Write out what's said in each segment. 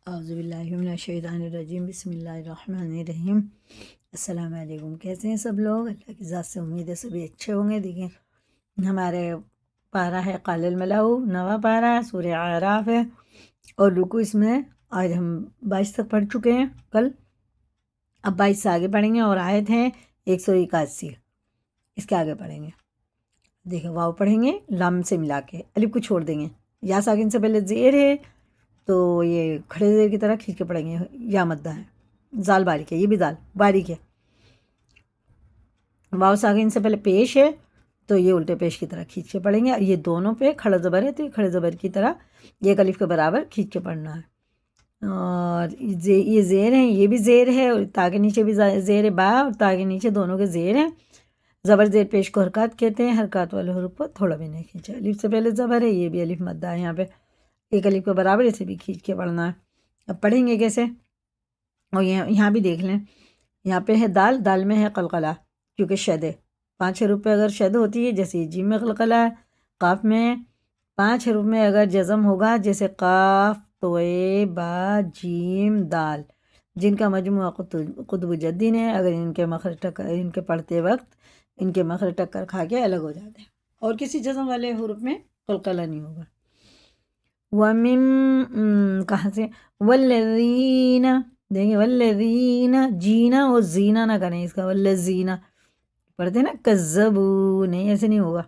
اعوذ باللہ من الشیطان الرجیم، بسم اللہ الرحمن الرحیم۔ السلام علیکم، کیسے ہیں سب لوگ؟ اللہ کی ذات سے امید ہے سبھی اچھے ہوں گے۔ دیکھیں ہمارے پارہ ہے قال الملأ، نواں پارہ سورہ اعراف ہے، اور رکو اس میں آج ہم 22 تک پڑھ چکے ہیں کل، اب 22 سے آگے پڑھیں گے، اور آیت ہے 181، اس کے آگے پڑھیں گے۔ دیکھیں واو پڑھیں گے لام سے ملا کے، الف کو چھوڑ دیں گے، یا ساکن سے پہلے زیر ہے تو یہ کھڑے زیر کی طرح کھینچ کے پڑھیں گے، یا مدہ ہے، زال باریک ہے، یہ بھی زال باریک ہے۔ واو ساکن سے پہلے پیش ہے تو یہ الٹے پیش کی طرح کھینچ کے پڑھیں گے، اور یہ دونوں پہ کھڑا زبر ہے تو یہ کھڑے زبر کی طرح ایک الف کے برابر کھینچ کے پڑھنا ہے۔ اور یہ زیر ہیں، یہ بھی زیر ہے، اور تا کے نیچے بھی زیر ہے، با اور تا کے نیچے دونوں کے زیر ہیں۔ زبر زیر پیش کو حرکات کہتے ہیں، حرکات والے حروف کو تھوڑا بھی نہیں کھینچا، الف سے پہلے زبر ہے، یہ بھی الف مدہ ہے، یہاں پہ ایک الف کے برابر اسے بھی کھینچ کے پڑھنا ہے۔ اب پڑھیں گے کیسے؟ اور یہاں بھی دیکھ لیں، یہاں پہ ہے دال، دال میں ہے قلقلہ کیونکہ شد ہے، 5 حروف پہ اگر شد ہوتی ہے جیسے جیم میں قلقلہ ہے، قاف میں 5 حروف میں اگر جزم ہوگا جیسے قاف، توئے، با، جیم، دال، جن کا مجموعہ قطب جدین ہے، اگر ان کے مخرج ٹکر، ان کے پڑھتے وقت ان کے مخرج ٹکر کھا کے الگ ہو جاتے ہیں، اور کسی جزم والے حروف میں قلقلہ نہیں ہوگا۔ وَمِن کہاں سے؟ والذین، دیکھیں والذین، جینا اور زینا نہ کریں اس کا، والذین پڑھتے ہیں نا کذبوا، نہیں ایسے نہیں ہوگا۔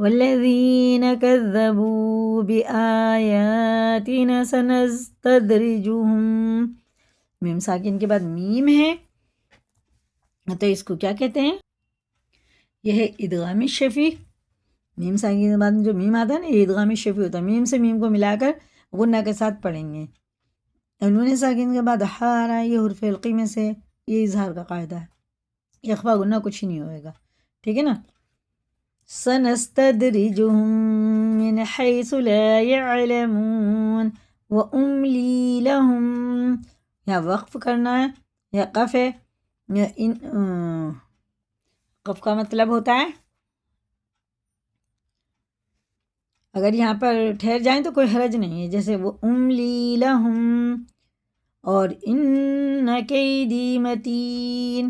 والذین کذبوا بآیاتنا سنستدرجهم، میم ساکن کے بعد میم ہے تو اس کو کیا کہتے ہیں؟ یہ ہے ادغام شفیع۔ میم ساکن کے بعد جو میم آتا ہے نا، یہ ادغام شفیع ہوتا ہے، میم سے میم کو ملا کر غنہ کے ساتھ پڑھیں گے۔ نون ساکن کے بعد ہا آ رہا ہے، یہ حرف حلقی میں سے، یہ اظہار کا قاعدہ ہے، اخفا غنہ کچھ ہی نہیں ہوئے گا، ٹھیک ہے نا۔ سنستدرجهم من حيث لا يعلمون واملی لهم، یا وقف کرنا ہے، یا قف ہے، قف کا مطلب ہوتا ہے اگر یہاں پر ٹھہر جائیں تو کوئی حرج نہیں ہے، جیسے وہ املی لہم، اور ان کیدی متین۔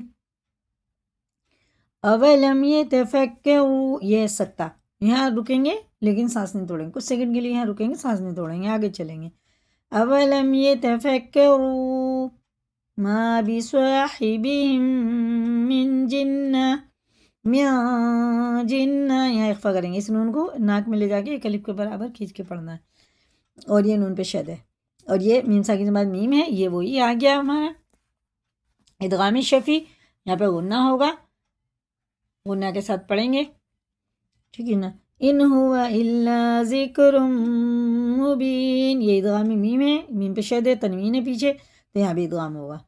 اولم یتفکروا، یہ سکتا، یہاں رکیں گے لیکن سانس نہیں توڑیں گے، کچھ سیکنڈ کے لیے یہاں رکیں گے، سانس نہیں توڑیں گے، آگے چلیں گے۔ اولم یتفکروا ما بصاحبہم من جنہ، یہاں اخفا کریں گے، اس نون کو ناک میں لے جا کے ایک الف کے برابر کھینچ کے پڑھنا ہے، اور یہ نون پہ شد ہے، اور یہ میم ساکن کے بعد میم ہے، یہ وہی آ گیا ہمارا ادغام شفیع، یہاں پہ غنہ ہوگا، غنہ کے ساتھ پڑھیں گے، ٹھیک ہے نا۔ ان ہوا الا ذکر مبین، یہ ادغام میم ہے، میم پہ شد ہے، تنوین ہے پیچھے تو یہاں بھی ادغام ہوگا۔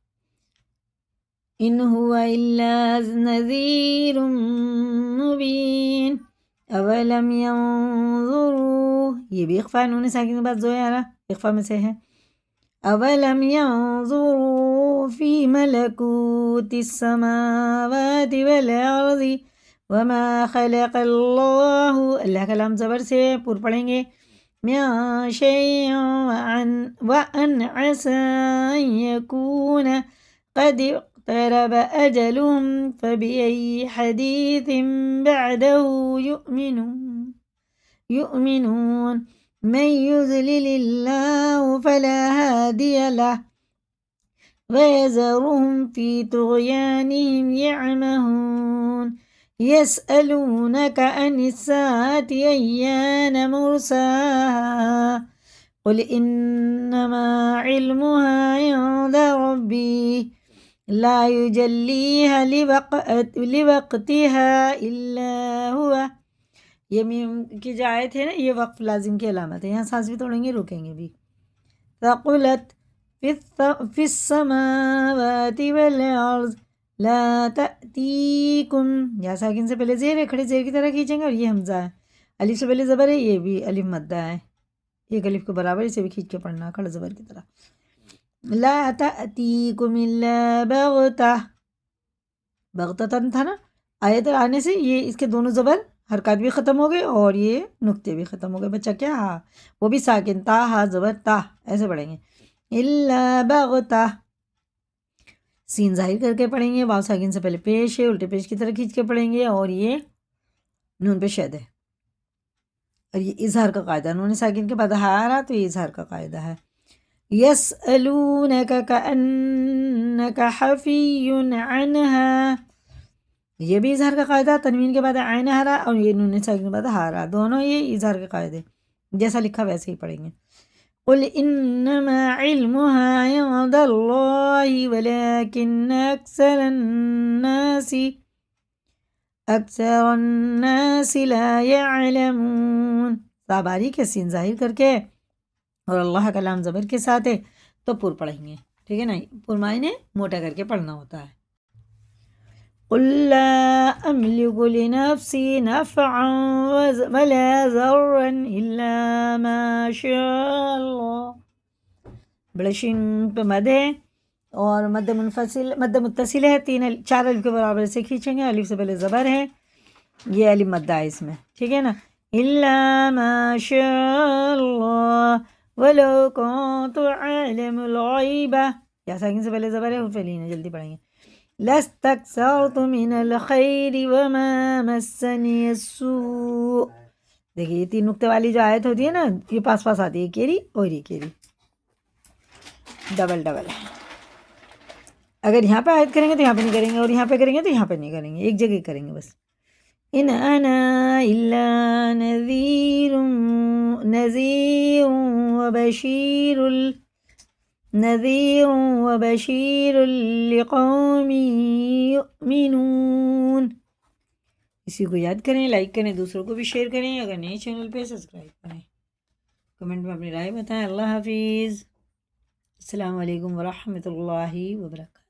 ان ہوا الا نذیر مبین، اولم ینظروا، یہ بھی اخفا، نون ساکن کے بعد زویا رہا، اخفا میں سے ہے۔ اولم ینظروا فی ملکوت السماوات والارض وما خلق اللہ، اللہ کا لام زبر سے پور پڑھیں گے، من شیء وان عسى ان یکون قد اقترب اجلهم فبأي حدیث بعده یؤمنون من یضلل اللہ فلا ہادی له وَيَذَرُهُمْ فِي طُغْيَانِهِمْ يَعْمَهُونَ يَسْأَلُونَكَ عَنِ السَّاعَةِ أَيَّانَ مُرْسَاهَا قُلْ إِنَّمَا عِلْمُهَا عِندَ رَبِّي لَا يُجَلِّيهَا لِوَقْتِهَا إِلَّا هُوَ، یہ میم کی جو آیت ہے نا، یہ وقف لازم کی علامت ہے، یہاں سانس بھی توڑیں گے، رکیں گے بھی۔ ثقلت فی السماوات والارض لا تأتیکم، یا ساکن سے پہلے زیر ہے، کھڑے زیر کی طرح کھینچیں گے، اور یہ حمزہ ہے، الف سے پہلے زبر ہے، یہ بھی الف مدہ ہے، ایک الف کے برابر، اسے بھی کھینچ کے پڑھنا کھڑے زبر کی طرح۔ لا تأتیکم الا بغتہ، بغتتاً تھا نا، آیت آنے سے یہ اس کے دونوں زبر حرکات بھی ختم ہو گئے اور یہ نقطے بھی ختم ہو گئے، بچہ کیا ہا، وہ بھی ساکن، تا ہا زبر تا، ایسے پڑھیں گے. الا بغتہ سین ظاہر کر کے پڑھیں گے، واو ساکن سے پہلے پیش ہے، الٹے پیش کی طرح کھینچ کے پڑھیں گے، اور یہ نون پہ شد ہے، اور یہ اظہار کا قاعدہ، نون ساکن کے بعد ہارا تو یہ اظہار کا قاعدہ ہے. یسألونک کأنک حفی عنہا، یہ بھی اظہار کا قاعدہ، تنوین کے بعد عین ہرا اور یہ نون ساکن کے بعد ہارا، دونوں یہ اظہار کے قاعدے، جیسا لکھا ویسے ہی پڑھیں گے. قل انما علمها عند اللہ ولكن اکثر الناس لا يعلمون. باریک کے سین ظاہر کر کے اور اللہ کا لام زبر کے ساتھ ہے تو پر پڑھیں گے، ٹھیک ہے نا، پر معنی موٹا کر کے پڑھنا ہوتا ہے. قل لا املک لنفسی نفعا ولا ضرا الا ما شاء اللہ. بڑے شین پہ مد ہے اور مد منفصل مد متصل ہے، 4 الف کے برابر سے کھینچیں گے، الف سے پہلے زبر ہے، یہ الف مد ہے اس میں، ٹھیک ہے نا. الا ما شاء اللہ ولو كنت اعلم الغیب، یا ساکن سے پہلے زبر ہے، حرف لین ہے، جلدی پڑھیں گے. لاستكثرت من الخیر وما مسنی السوء. دیکھیے یہ 3 نقطے والی جو آیت ہوتی ہے نا، یہ پاس پاس آتی ہے، کیری اور یہ کیری ڈبل ڈبل ہے. اگر یہاں پہ آیت کریں گے تو یہاں پہ نہیں کریں گے، اور یہاں پہ کریں گے تو یہاں پہ نہیں کریں گے، ایک جگہ کریں گے بس. ان انا الا نذیر وبشیر لقوم یؤمنون. اسی کو یاد کریں، لائک کریں، دوسروں کو بھی شیئر کریں، اگر نئے چینل پہ سبسکرائب کریں، کمنٹ میں اپنی رائے بتائیں. اللہ حافظ، السلام علیکم ورحمۃ اللہ وبرکاتہ.